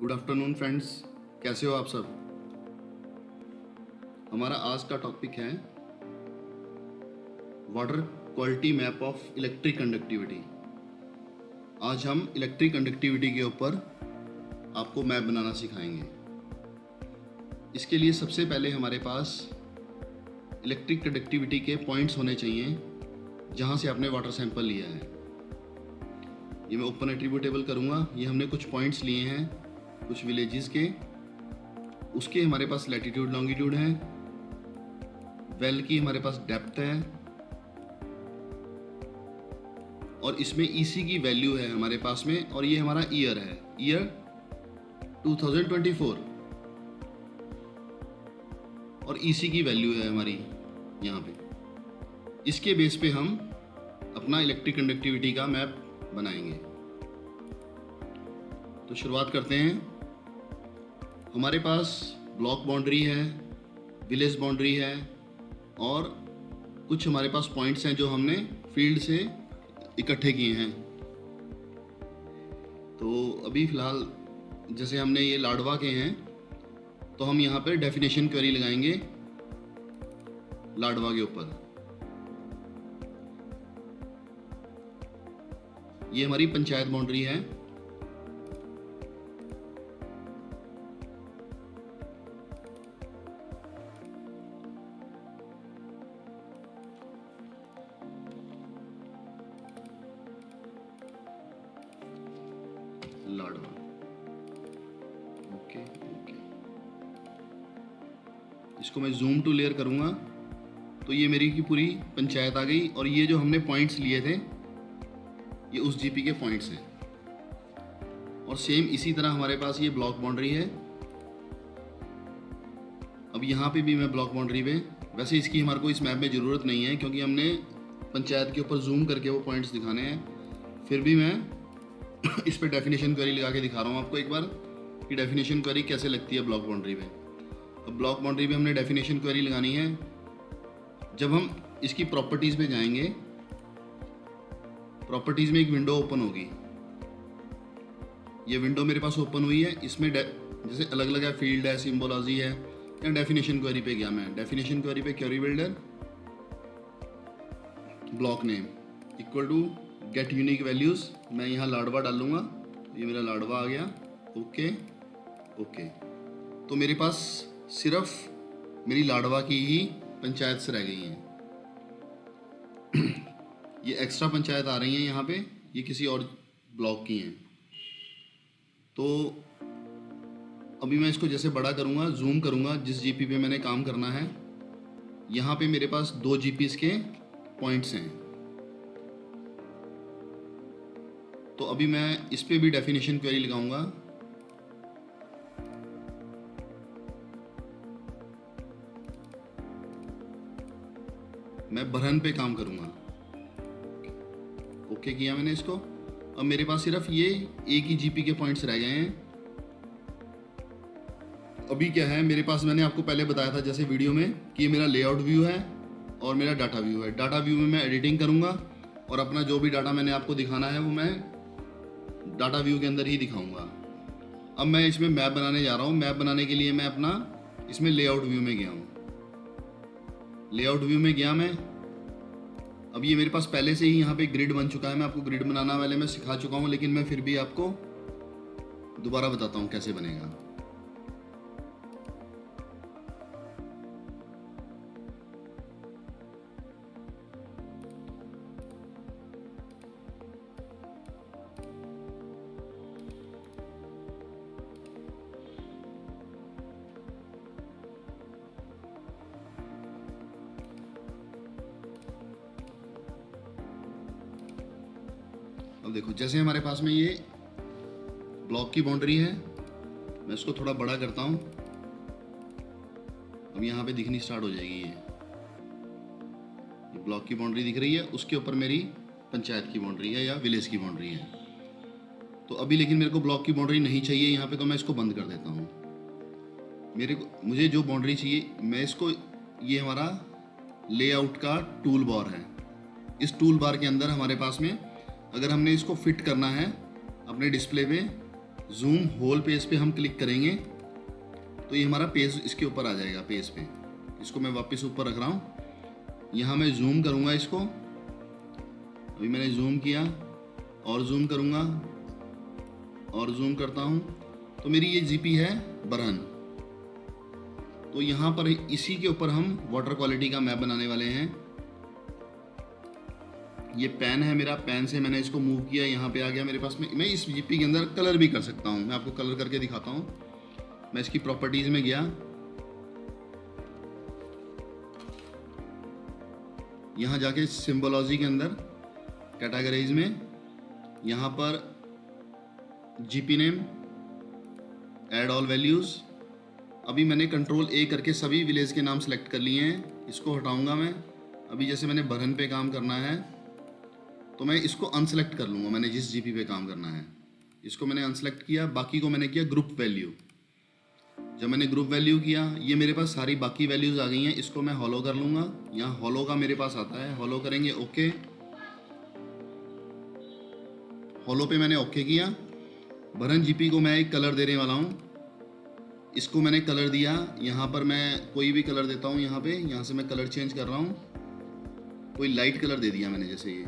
Good afternoon friends, कैसे हो आप सब। हमारा आज का टॉपिक है water quality map of electric conductivity. आज हम इलेक्ट्रिक कंडक्टिविटी के ऊपर आपको मैप बनाना सिखाएंगे। इसके लिए सबसे पहले हमारे पास इलेक्ट्रिक कंडक्टिविटी के पॉइंट्स होने चाहिए जहाँ से आपने वाटर सैंपल लिया है। ये मैं ओपन एट्रीब्यूटेबल करूँगा। ये हमने कुछ पॉइंट्स लिए हैं कुछ विलेजेस के, उसके हमारे पास लैटिट्यूड लॉन्गिट्यूड है, वेल की हमारे पास डेप्थ है और इसमें ईसी की वैल्यू है हमारे पास में, और ये हमारा ईयर है, ईयर 2024, और ईसी की वैल्यू है हमारी यहाँ पे। इसके बेस पे हम अपना इलेक्ट्रिक कंडक्टिविटी का मैप बनाएंगे। तो शुरुआत करते हैं। हमारे पास ब्लॉक बाउंड्री है, विलेज बाउंड्री है और कुछ हमारे पास पॉइंट्स हैं जो हमने फील्ड से इकट्ठे किए हैं। तो अभी फ़िलहाल जैसे हमने ये लाडवा के हैं तो हम यहाँ पर डेफिनेशन क्वेरी लगाएंगे लाडवा के ऊपर। ये हमारी पंचायत बाउंड्री है। लाडवा, ओके। इसको मैं जूम टू लेयर करूँगा तो ये मेरी की पूरी पंचायत आ गई, और ये जो हमने पॉइंट्स लिए थे ये उस जीपी के पॉइंट्स हैं। और सेम इसी तरह हमारे पास ये ब्लॉक बाउंड्री है। अब यहाँ पे भी मैं ब्लॉक बाउंड्री पे, वैसे इसकी हमारे को इस मैप में ज़रूरत नहीं है क्योंकि हमने पंचायत के ऊपर जूम करके वो पॉइंट्स दिखाने हैं। फिर भी मैं इस पे डेफिनेशन क्वेरी लगा के दिखा रहा हूँ आपको एक बार कि डेफिनेशन क्वेरी कैसे लगती है ब्लॉक बाउंड्री पे। अब ब्लॉक बाउंड्री पे हमने डेफिनेशन क्वेरी लगानी है। जब हम इसकी प्रॉपर्टीज़ पे जाएंगे, प्रॉपर्टीज़ में एक विंडो ओपन होगी। ये विंडो मेरे पास ओपन हुई है। इसमें जैसे अलग अलग है, फील्ड है, सिम्बोलॉजी है, या डेफिनेशन क्वेरी पे गया मैं। डेफिनेशन क्वेरी पे query builder block name equal to get unique values. मैं यहाँ लाडवा डालूँगा, ये मेरा लाडवा आ गया। Okay okay. तो मेरे पास सिर्फ मेरी लाडवा की ही पंचायत से रह गई हैं। ये एक्स्ट्रा पंचायत आ रही हैं यहाँ पे, ये किसी और ब्लॉक की हैं। तो अभी मैं इसको जैसे बड़ा करूँगा, जूम करूँगा, जिस जीपी पे मैंने काम करना है, यहाँ पे मेरे पास 2 जीपीस के पॉइंट्स हैं। तो अभी मैं इस पे भी डेफिनेशन क्वेरी लगाऊंगा। मैं बरहन पे काम करूंगा। ओके किया मैंने इसको। अब मेरे पास सिर्फ ये एक ही जीपी के पॉइंट्स रह गए हैं। अभी क्या है मेरे पास, मैंने आपको पहले बताया था जैसे वीडियो में कि ये मेरा लेआउट व्यू है और मेरा डाटा व्यू है। डाटा व्यू में मैं एडिटिंग करूंगा और अपना जो भी डाटा मैंने आपको दिखाना है वो मैं डाटा व्यू के अंदर ही दिखाऊंगा। अब मैं इसमें मैप बनाने जा रहा हूँ। मैप बनाने के लिए मैं अपना इसमें लेआउट व्यू में गया हूँ। लेआउट व्यू में गया मैं। अब ये मेरे पास पहले से ही यहाँ पे ग्रिड बन चुका है। मैं आपको ग्रिड बनाना वाले में सिखा चुका हूँ, लेकिन मैं फिर भी आपको दोबारा बताता हूँ कैसे बनेगा। अब देखो जैसे हमारे पास में ये ब्लॉक की बाउंड्री है, मैं इसको थोड़ा बड़ा करता हूँ। अब यहाँ पे दिखनी स्टार्ट हो जाएगी। ये ब्लॉक की बाउंड्री दिख रही है, उसके ऊपर मेरी पंचायत की बाउंड्री है या विलेज की बाउंड्री है। तो अभी लेकिन मेरे को ब्लॉक की बाउंड्री नहीं चाहिए यहाँ पे, तो मैं इसको बंद कर देता हूँ। मुझे जो बाउंड्री चाहिए, मैं इसको, ये हमारा लेआउट का टूल बार है। इस टूल बार के अंदर हमारे पास में अगर हमने इसको फिट करना है अपने डिस्प्ले पे, जूम होल पेज पे हम क्लिक करेंगे तो ये हमारा पेज इसके ऊपर आ जाएगा। पेज पे इसको मैं वापस ऊपर रख रहा हूँ। यहाँ मैं जूम करूँगा इसको। अभी मैंने जूम किया और जूम करूँगा और जूम करता हूँ तो मेरी ये जीपी है बरहन। तो यहाँ पर इसी के ऊपर हम वाटर क्वालिटी का मैप बनाने वाले हैं। ये पेन है मेरा, पेन से मैंने इसको मूव किया, यहाँ पे आ गया मेरे पास में। मैं इस जीपी के अंदर कलर भी कर सकता हूँ, मैं आपको कलर करके दिखाता हूँ। मैं इसकी प्रॉपर्टीज में गया, यहाँ जाके सिंबोलॉजी के अंदर कैटेगरीज में यहाँ पर GP name, add all values. अभी मैंने कंट्रोल ए करके सभी विलेज के नाम सेलेक्ट कर लिए हैं। इसको हटाऊंगा मैं। अभी जैसे मैंने बरहन पे काम करना है तो मैं इसको अनसेलेक्ट कर लूँगा। मैंने जिस जीपी पे काम करना है इसको मैंने अनसेलेक्ट किया। बाकी को मैंने किया ग्रुप वैल्यू। जब मैंने ग्रुप वैल्यू किया, ये मेरे पास सारी बाकी वैल्यूज़ आ गई हैं। इसको मैं हॉलो कर लूँगा। यहाँ हॉलो का मेरे पास आता है, हॉलो करेंगे, ओके। हॉलो पे मैंने ओके किया। बरहन जीपी को मैं एक कलर देने वाला हूँ। इसको मैंने कलर दिया, यहाँ पर मैं कोई भी कलर देता हूँ। यहाँ पे यहाँ से मैं कलर चेंज कर रहा हूँ, कोई लाइट कलर दे दिया मैंने, जैसे ये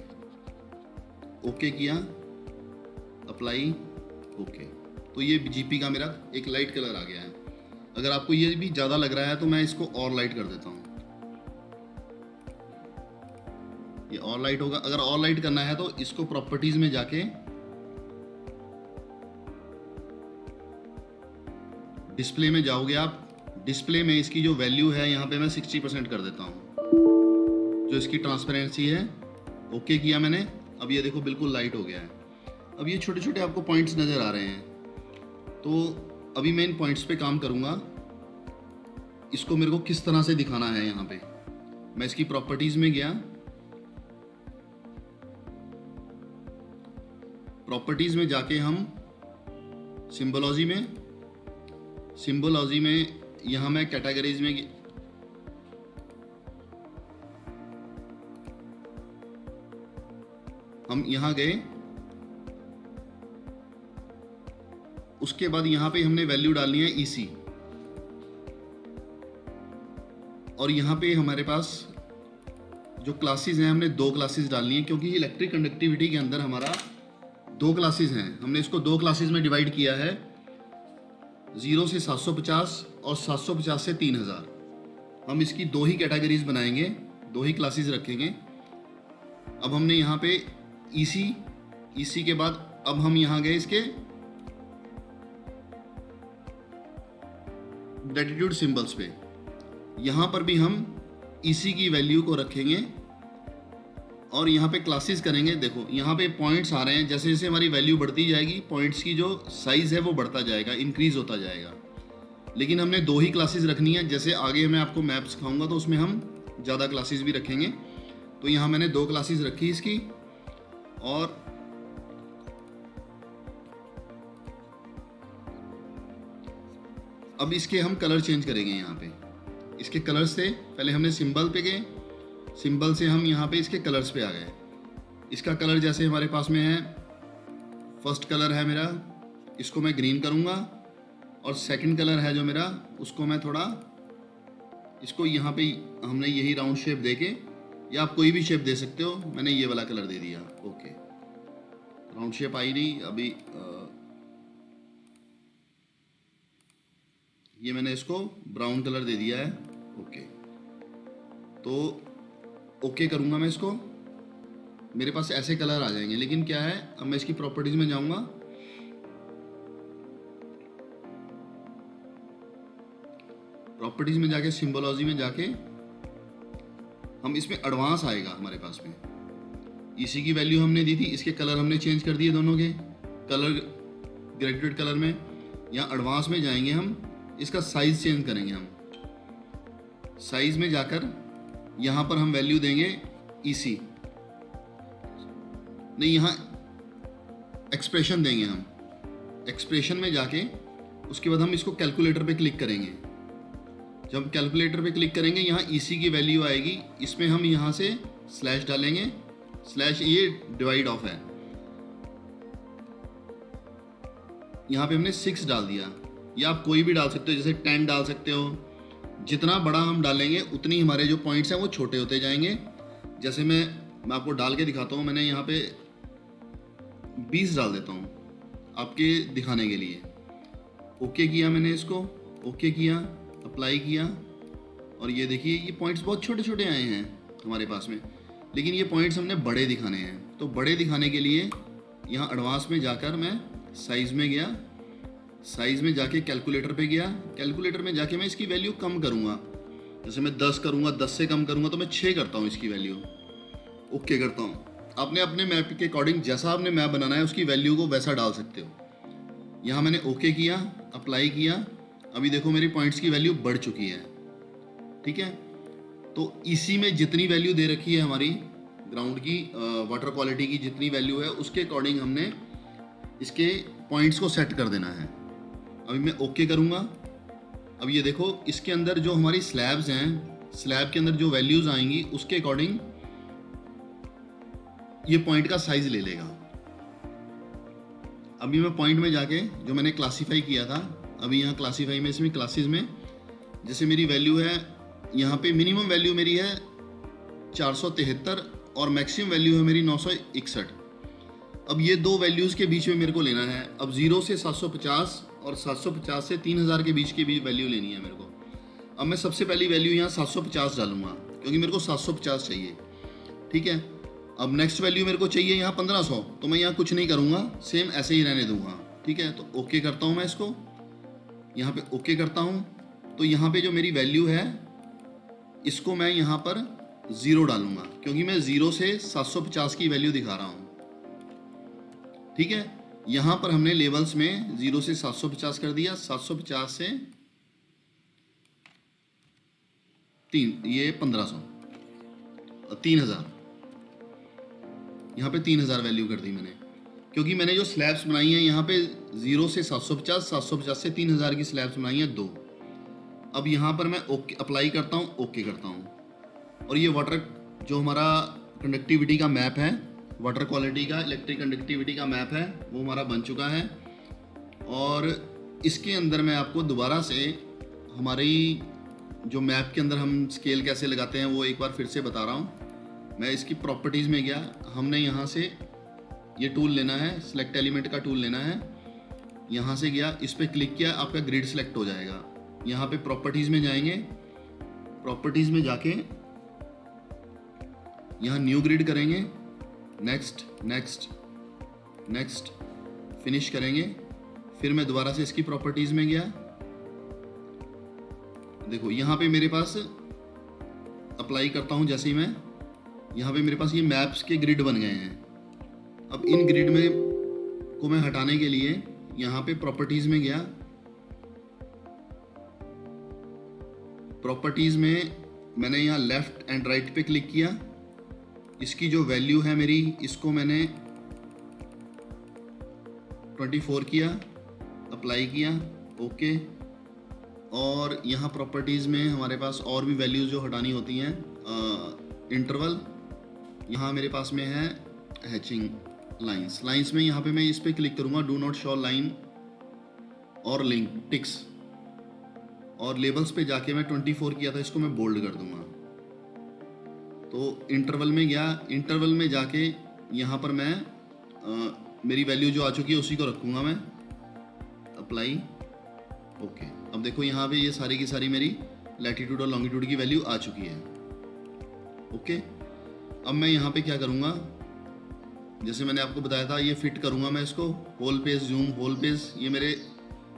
ओके किया, अप्लाई, ओके। तो ये जीपी का मेरा एक लाइट कलर आ गया है। अगर आपको ये भी ज़्यादा लग रहा है तो मैं इसको और लाइट कर देता हूँ। ये और लाइट होगा। अगर और लाइट करना है तो इसको प्रॉपर्टीज में जाके डिस्प्ले में जाओगे आप। डिस्प्ले में इसकी जो वैल्यू है यहाँ पे मैं 60% कर देता हूँ, जो इसकी ट्रांसपेरेंसी है। ओके किया मैंने। अब ये देखो बिल्कुल लाइट हो गया है। अब ये छोटे छोटे आपको पॉइंट्स नज़र आ रहे हैं। तो अभी मैं इन पॉइंट्स पे काम करूँगा। इसको मेरे को किस तरह से दिखाना है, यहाँ पे मैं इसकी प्रॉपर्टीज में गया। प्रॉपर्टीज में जाके हम सिंबोलॉजी में यहाँ मैं कैटेगरीज में हम यहाँ गए। उसके बाद यहाँ पे हमने वैल्यू डालनी है EC। और यहाँ पे हमारे पास जो क्लासेस हैं, हमने 2 क्लासेस डालनी है, क्योंकि इलेक्ट्रिक कंडक्टिविटी के अंदर हमारा 2 क्लासेस हैं। हमने इसको 2 क्लासेस में डिवाइड किया है, 0 से 750 और 750 से 3000। हम इसकी 2 ही कैटेगरीज बनाएंगे, 2 ही क्लासेस रखेंगे। अब हमने यहाँ पे EC के बाद अब हम यहाँ गए इसके ग्रेटिट्यूड सिंबल्स पे। यहाँ पर भी हम EC की वैल्यू को रखेंगे और यहाँ पे क्लासेस करेंगे। देखो यहाँ पे पॉइंट्स आ रहे हैं। जैसे जैसे हमारी वैल्यू बढ़ती जाएगी, पॉइंट्स की जो साइज़ है वो बढ़ता जाएगा, इंक्रीज होता जाएगा। लेकिन हमने 2 ही क्लासेस रखनी है। जैसे आगे मैं आपको मैप सिखाऊंगा तो उसमें हम ज़्यादा क्लासेस भी रखेंगे। तो यहाँ मैंने 2 क्लासेस रखी इसकी। और अब इसके हम कलर चेंज करेंगे। यहाँ पे इसके कलर से पहले हमने सिंबल पे गए, सिंबल से हम यहाँ पे इसके कलर्स पे आ गए। इसका कलर जैसे हमारे पास में है, फर्स्ट कलर है मेरा, इसको मैं ग्रीन करूँगा। और सेकंड कलर है जो मेरा, उसको मैं थोड़ा, इसको यहाँ पे हमने यही राउंड शेप दे के, या आप कोई भी शेप दे सकते हो, मैंने ये वाला कलर दे दिया। ओके, राउंड शेप आई नहीं अभी। ये मैंने इसको ब्राउन कलर दे दिया है। ओके, तो ओके करूँगा मैं इसको, मेरे पास ऐसे कलर आ जाएंगे। लेकिन क्या है, अब मैं इसकी प्रॉपर्टीज में जाऊँगा। प्रॉपर्टीज में जाके सिंबोलॉजी में जाके हम इसमें एडवांस आएगा हमारे पास में। EC की वैल्यू हमने दी थी, इसके कलर हमने चेंज कर दिए, दोनों के कलर ग्रेजुएट कलर में। यहाँ एडवांस में जाएंगे हम, इसका साइज चेंज करेंगे। हम साइज में जाकर यहाँ पर हम वैल्यू देंगे EC, नहीं यहाँ एक्सप्रेशन देंगे हम। एक्सप्रेशन में जाके उसके बाद हम इसको कैलकुलेटर पे क्लिक करेंगे। जब कैलकुलेटर पे क्लिक करेंगे, यहाँ EC की वैल्यू आएगी। इसमें हम यहाँ से स्लैश डालेंगे, स्लैश ये डिवाइड ऑफ है। यहाँ पे हमने 6 डाल दिया, या आप कोई भी डाल सकते हो, जैसे 10 डाल सकते हो। जितना बड़ा हम डालेंगे उतनी हमारे जो पॉइंट्स हैं वो छोटे होते जाएंगे। जैसे मैं आपको डाल के दिखाता हूँ, मैंने यहाँ पे 20 डाल देता हूँ आपके दिखाने के लिए। ओके किया मैंने इसको, ओके किया, अप्लाई किया, और ये देखिए ये पॉइंट्स बहुत छोटे छोटे आए हैं हमारे पास में, लेकिन ये पॉइंट्स हमने बड़े दिखाने हैं। तो बड़े दिखाने के लिए यहाँ एडवांस में जाकर मैं साइज़ में गया, साइज़ में जाके कैलकुलेटर पे गया, कैलकुलेटर में जाके मैं इसकी वैल्यू कम करूँगा। जैसे मैं 10 करूँगा, 10 से कम करूँगा तो मैं 6 करता हूँ इसकी वैल्यू, ओके करता हूँ। आपने अपने मैप के अकॉर्डिंग जैसा आपने मैप बनाना है उसकी वैल्यू को वैसा डाल सकते हो। यहाँ मैंने ओके किया, अप्लाई किया, अभी देखो मेरी पॉइंट्स की वैल्यू बढ़ चुकी है। ठीक है, तो इसी में जितनी वैल्यू दे रखी है हमारी ग्राउंड की, वाटर क्वालिटी की जितनी वैल्यू है उसके अकॉर्डिंग हमने इसके पॉइंट्स को सेट कर देना है। अभी मैं ओके करूँगा। अब ये देखो इसके अंदर जो हमारी स्लैब्स हैं, स्लैब के अंदर जो वैल्यूज़ आएंगी उसके अकॉर्डिंग ये पॉइंट का साइज ले लेगा। अभी मैं पॉइंट में जाके जो मैंने क्लासीफाई किया था, अभी यहाँ क्लासीफाई में, इसमें क्लासेस में जैसे मेरी वैल्यू है, यहाँ पे मिनिमम वैल्यू मेरी है 473 और मैक्सिमम वैल्यू है मेरी 961। अब ये दो वैल्यूज़ के बीच में मेरे को लेना है। अब 0 से 750 और 750 से 3000 के बीच की भी वैल्यू लेनी है मेरे को। अब मैं सबसे पहली वैल्यू यहाँ 750 डालूंगा क्योंकि मेरे को 750 चाहिए। ठीक है, अब नेक्स्ट वैल्यू मेरे को चाहिए यहाँ 1500, तो मैं यहाँ कुछ नहीं करूँगा, सेम ऐसे ही रहने दूंगा। ठीक है, तो ओके करता हूँ मैं इसको, यहाँ पे ओके करता हूँ। तो यहाँ पे जो मेरी वैल्यू है इसको मैं यहाँ पर 0 डालूंगा क्योंकि मैं 0 से 750 की वैल्यू दिखा रहा हूँ। ठीक है, यहाँ पर हमने लेवल्स में 0 से 750 कर दिया, 750 से 3, ये 1500, 3000, यहाँ पे 3000 वैल्यू कर दी मैंने क्योंकि मैंने जो स्लैब्स बनाई हैं यहाँ पे 0 से 750, 750 से 3000 की स्लैब्स बनाई हैं 2। अब यहाँ पर मैं ओके अप्लाई करता हूँ, ओके करता हूँ, और ये वाटर जो हमारा कंडक्टिविटी का मैप है, वाटर क्वालिटी का, इलेक्ट्रिक कंडक्टिविटी का मैप है, वो हमारा बन चुका है। और इसके अंदर मैं आपको दोबारा से हमारी जो मैप के अंदर हम स्केल कैसे लगाते हैं वो एक बार फिर से बता रहा हूँ। मैं इसकी प्रॉपर्टीज़ में गया, हमने यहाँ से ये टूल लेना है, सिलेक्ट एलिमेंट का टूल लेना है। यहाँ से गया, इस पर क्लिक किया, आपका ग्रिड सेलेक्ट हो जाएगा। यहाँ पे प्रॉपर्टीज़ में जाएंगे, प्रॉपर्टीज़ में जाके यहाँ न्यू ग्रिड करेंगे, नेक्स्ट नेक्स्ट नेक्स्ट, फिनिश करेंगे। फिर मैं दोबारा से इसकी प्रॉपर्टीज़ में गया, देखो यहाँ पे मेरे पास अप्लाई करता हूँ जैसे ही मैं, यहाँ पे मेरे पास ये मैप्स के ग्रिड बन गए हैं। अब इन ग्रिड में को मैं हटाने के लिए यहाँ पे प्रॉपर्टीज़ में गया, प्रॉपर्टीज़ में मैंने यहाँ लेफ़्ट एंड राइट पे क्लिक किया। इसकी जो वैल्यू है मेरी, इसको मैंने 24 किया, अप्लाई किया, ओके। और यहाँ प्रॉपर्टीज़ में हमारे पास और भी वैल्यूज़ जो हटानी होती हैं, इंटरवल यहाँ मेरे पास में है, हैचिंग लाइंस, लाइंस में यहाँ पे मैं इस पर क्लिक करूँगा, डू नॉट शो लाइन और लिंक टिक्स, और लेबल्स पे जाके मैं 24 किया था, इसको मैं बोल्ड कर दूँगा। तो इंटरवल में गया, इंटरवल में जाके यहाँ पर मैं मेरी वैल्यू जो आ चुकी है उसी को रखूँगा मैं, अप्लाई, ओके। अब देखो यहाँ पे ये सारी की सारी मेरी लैटिट्यूड और लॉन्गिट्यूड की वैल्यू आ चुकी है, ओके। अब मैं यहाँ पे क्या करूँगा, जैसे मैंने आपको बताया था, ये फिट करूँगा मैं इसको, whole page, zoom, whole page, ये मेरे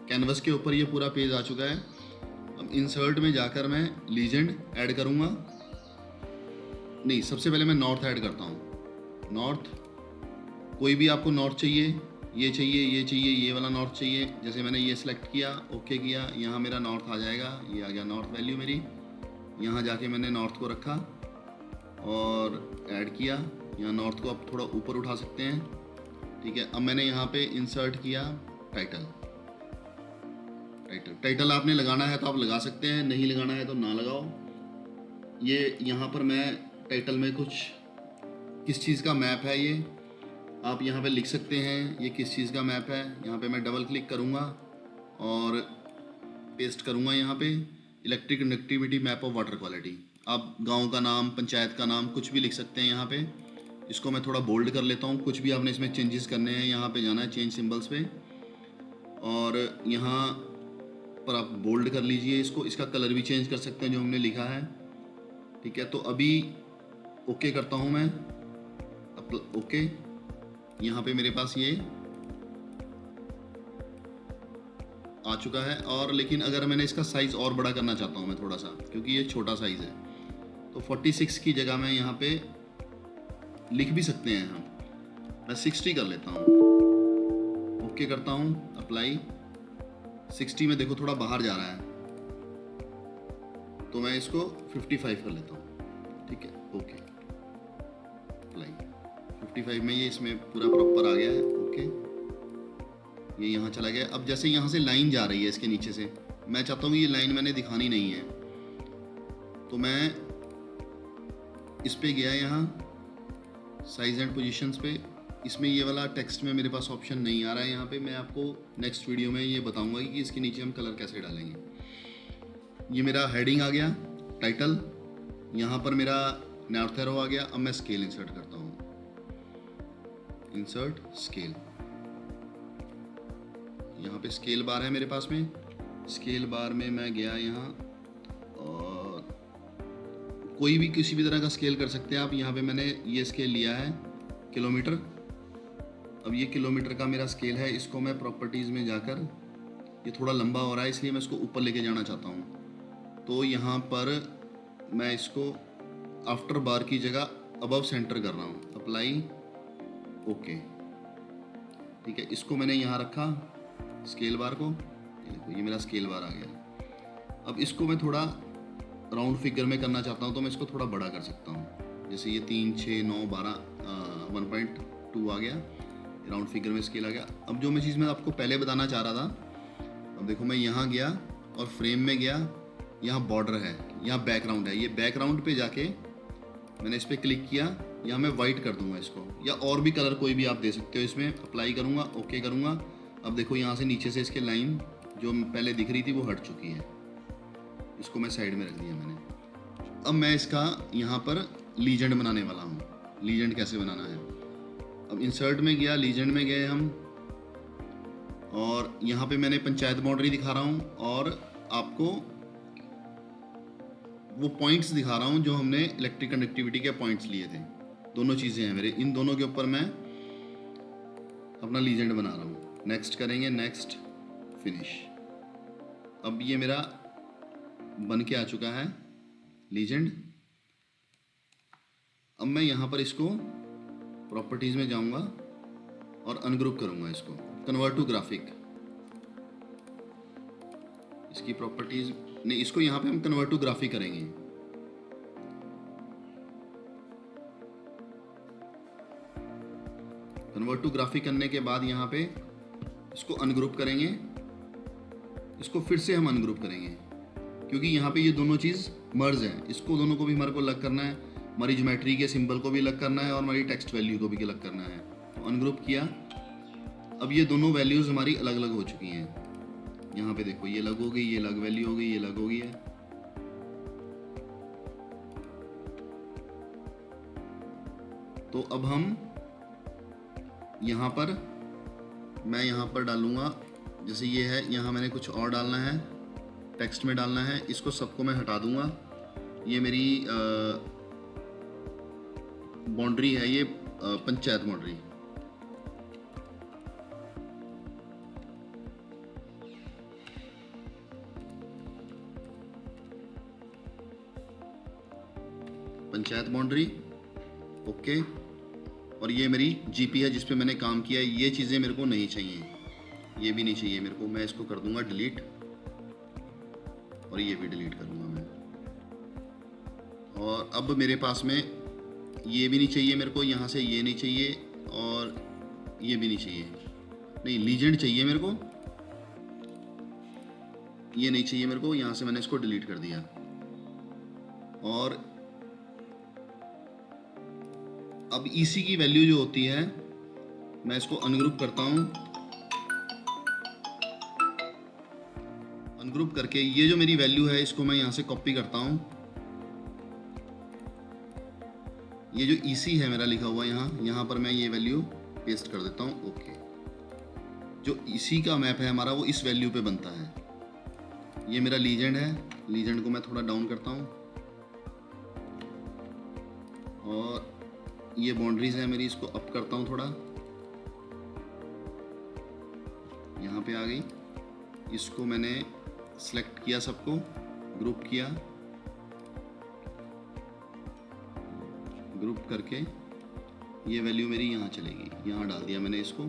कैनवस के ऊपर ये पूरा पेज आ चुका है। अब इंसर्ट में जाकर मैं लीजेंड ऐड करूँगा, नहीं सबसे पहले मैं नॉर्थ ऐड करता हूँ। नॉर्थ, कोई भी आपको नॉर्थ चाहिए, ये चाहिए, ये चाहिए, ये वाला नॉर्थ चाहिए, जैसे मैंने ये सिलेक्ट किया, ओके किया, यहाँ मेरा नॉर्थ आ जाएगा, ये आ गया नॉर्थ वैल्यू मेरी। यहाँ जाके मैंने नॉर्थ को रखा और ऐड किया, यहाँ नॉर्थ को आप थोड़ा ऊपर उठा सकते हैं, ठीक है। अब मैंने यहाँ पे इंसर्ट किया टाइटल, टाइटल आपने लगाना है तो आप लगा सकते हैं, नहीं लगाना है तो ना लगाओ। ये यहाँ पर मैं टाइटल में कुछ किस चीज़ का मैप है, ये आप यहाँ पे लिख सकते हैं ये किस चीज़ का मैप है। यहाँ पे मैं डबल क्लिक करूँगा और पेस्ट करूँगा यहाँ पे electric conductivity map of water quality. आप गांव का नाम, पंचायत का नाम कुछ भी लिख सकते हैं यहाँ पे। इसको मैं थोड़ा बोल्ड कर लेता हूँ। कुछ भी आपने इसमें चेंजेस करने हैं यहाँ पे जाना है चेंज सिंबल्स पे, और यहाँ पर आप बोल्ड कर लीजिए इसको। इसका कलर भी चेंज कर सकते हैं जो हमने लिखा है। ठीक है, तो अभी ओके करता हूँ मैं। ओके, यहाँ पे मेरे पास ये आ चुका है। और लेकिन अगर मैंने इसका साइज़ और बड़ा करना चाहता हूँ मैं थोड़ा सा, क्योंकि ये छोटा साइज़ है, तो 46 की जगह मैं यहाँ पे लिख भी सकते हैं हम। मैं 60 कर लेता हूँ। ओके करता हूँ, अप्लाई। 60 में देखो थोड़ा बाहर जा रहा है, तो मैं इसको 55 कर लेता हूँ। ठीक है, ओके, अप्लाई। 55 में ये इसमें पूरा प्रॉपर आ गया है। ओके, ये यहाँ चला गया। अब जैसे यहाँ से लाइन जा रही है इसके नीचे से, मैं चाहता हूँ ये लाइन मैंने दिखानी नहीं है, तो मैं इस पे गया यहाँ साइज एंड पोजीशंस पे। इसमें ये वाला टेक्स्ट में मेरे पास ऑप्शन नहीं आ रहा है यहाँ पे। मैं आपको नेक्स्ट वीडियो में ये बताऊँगा कि इसके नीचे हम कलर कैसे डालेंगे। ये मेरा हेडिंग आ गया, टाइटल। यहाँ पर मेरा नॉर्थ एरो आ गया। अब मैं स्केल इंसर्ट करता हूँ, इंसर्ट स्केल। यहाँ पे स्केल बार है मेरे पास में। स्केल बार में मैं गया यहाँ, और कोई भी किसी भी तरह का स्केल कर सकते हैं आप। यहाँ पे मैंने ये स्केल लिया है किलोमीटर। अब ये किलोमीटर का मेरा स्केल है। इसको मैं प्रॉपर्टीज़ में जाकर, ये थोड़ा लंबा हो रहा है इसलिए मैं इसको ऊपर लेके जाना चाहता हूँ। तो यहाँ पर मैं इसको आफ्टर बार की जगह अबव सेंटर कर रहा हूँ। Apply, okay. ठीक है, इसको मैंने यहाँ रखा स्केल बार को। ये देखो, ये मेरा स्केल बार आ गया। अब इसको मैं थोड़ा राउंड फिगर में करना चाहता हूँ, तो मैं इसको थोड़ा बड़ा कर सकता हूँ। जैसे ये 3, 6, 9, 12, 1.2 आ गया, राउंड फिगर में स्केल आ गया। अब जो मैं चीज़ मैं आपको पहले बताना चाह रहा था, अब देखो मैं यहाँ गया और फ्रेम में गया। यहाँ बॉर्डर है, यहाँ बैकग्राउंड है। ये बैकग्राउंड पे जाके मैंने इस पर क्लिक किया। यहाँ मैं वाइट कर दूंगा इसको, या और भी कलर कोई भी आप दे सकते हो इसमें। अप्लाई करूँगा, ओके करूँगा। अब देखो यहाँ से नीचे से इसके लाइन जो पहले दिख रही थी वो हट चुकी है। इसको मैं साइड में रख दिया मैंने। अब मैं इसका यहाँ पर लीजेंड बनाने वाला हूँ। लीजेंड कैसे बनाना है, अब इंसर्ट में गया, लीजेंड में गए हम, और यहाँ पे मैंने पंचायत बाउंड्री दिखा रहा हूँ और आपको वो पॉइंट्स दिखा रहा हूँ जो हमने इलेक्ट्रिक कंडक्टिविटी के पॉइंट्स लिए थे। दोनों चीज़ें हैं मेरे, इन दोनों के ऊपर मैं अपना लीजेंड बना रहा हूँ। नेक्स्ट करेंगे, नेक्स्ट, फिनिश। अब ये मेरा बन के आ चुका है लीजेंड। अब मैं यहाँ पर इसको प्रॉपर्टीज़ में जाऊँगा और अनग्रुप करूँगा इसको, कन्वर्ट टू ग्राफिक। इसकी प्रॉपर्टीज़ नहीं, इसको यहाँ पे हम कन्वर्ट टू ग्राफिक करेंगे। कन्वर्ट टू ग्राफिक करने के बाद यहाँ पे इसको अनग्रुप करेंगे। इसको फिर से हम अनग्रुप करेंगे, क्योंकि यहाँ पे ये दोनों चीज़ मर्ज है। इसको दोनों को भी हमारे को अलग करना है, हमारी ज्योमेट्री के सिंबल को भी अलग करना है और हमारी टेक्स्ट वैल्यू को भी अलग करना है। तो अनग्रुप किया। अब ये दोनों वैल्यूज़ हमारी अलग अलग हो चुकी हैं। यहाँ पे देखो, ये अलग हो गई, ये अलग वैल्यू हो गई, ये अलग हो गई है। तो अब हम यहाँ पर, मैं यहाँ पर डालूँगा, जैसे ये है, यहाँ मैंने कुछ और डालना है, टेक्स्ट में डालना है। इसको सबको मैं हटा दूँगा। ये मेरी बाउंड्री है, ये panchayat boundary. Panchayat boundary, okay. और ये मेरी जीपी है जिस पे मैंने काम किया है। ये चीज़ें मेरे को नहीं चाहिए, ये भी नहीं चाहिए मेरे को। मैं इसको कर दूंगा डिलीट, और ये भी डिलीट करूंगा मैं। और अब मेरे पास में ये भी नहीं चाहिए मेरे को, यहाँ से ये नहीं चाहिए, और ये भी नहीं चाहिए। नहीं, लीजेंड चाहिए मेरे को, ये नहीं चाहिए मेरे को। यहाँ से मैंने इसको डिलीट कर दिया। और अब ईसी की वैल्यू जो होती है मैं इसको अनग्रुप करता हूँ। अनग्रुप करके ये जो मेरी वैल्यू है इसको मैं यहाँ से कॉपी करता हूँ। ये जो EC है मेरा लिखा हुआ यहाँ पर मैं ये वैल्यू पेस्ट कर देता हूँ। ओके, जो EC का मैप है हमारा वो इस वैल्यू पे बनता है। ये मेरा लीजेंड है, लीजेंड को मैं थोड़ा डाउन करता हूँ और ये बाउंड्रीज है मेरी, इसको अप करता हूँ थोड़ा, यहाँ पे आ गई। इसको मैंने सेलेक्ट किया, सबको ग्रुप किया, ग्रुप करके ये वैल्यू मेरी यहाँ चलेगी, यहाँ डाल दिया मैंने इसको।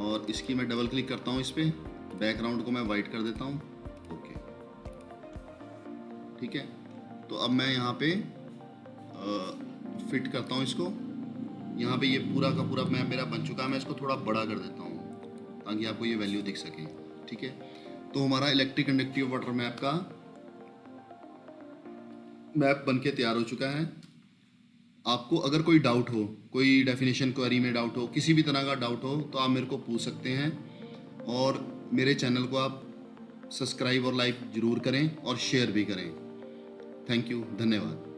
और इसकी मैं डबल क्लिक करता हूँ इस पर, बैकग्राउंड को मैं वाइट कर देता हूँ। ओके, ठीक है। तो अब मैं यहाँ पे फिट करता हूँ इसको। यहाँ पे ये पूरा का पूरा मैप मेरा बन चुका है। मैं इसको थोड़ा बड़ा कर देता हूँ ताकि आपको ये वैल्यू दिख सके, ठीक है। तो हमारा इलेक्ट्रिक कंडक्टिव वाटर मैप का मैप बनके तैयार हो चुका है। आपको अगर कोई डाउट हो, कोई डेफिनेशन क्वेरी में डाउट हो, किसी भी तरह का डाउट हो, तो आप मेरे को पूछ सकते हैं। और मेरे चैनल को आप सब्सक्राइब और लाइक ज़रूर करें और शेयर भी करें। थैंक यू, धन्यवाद।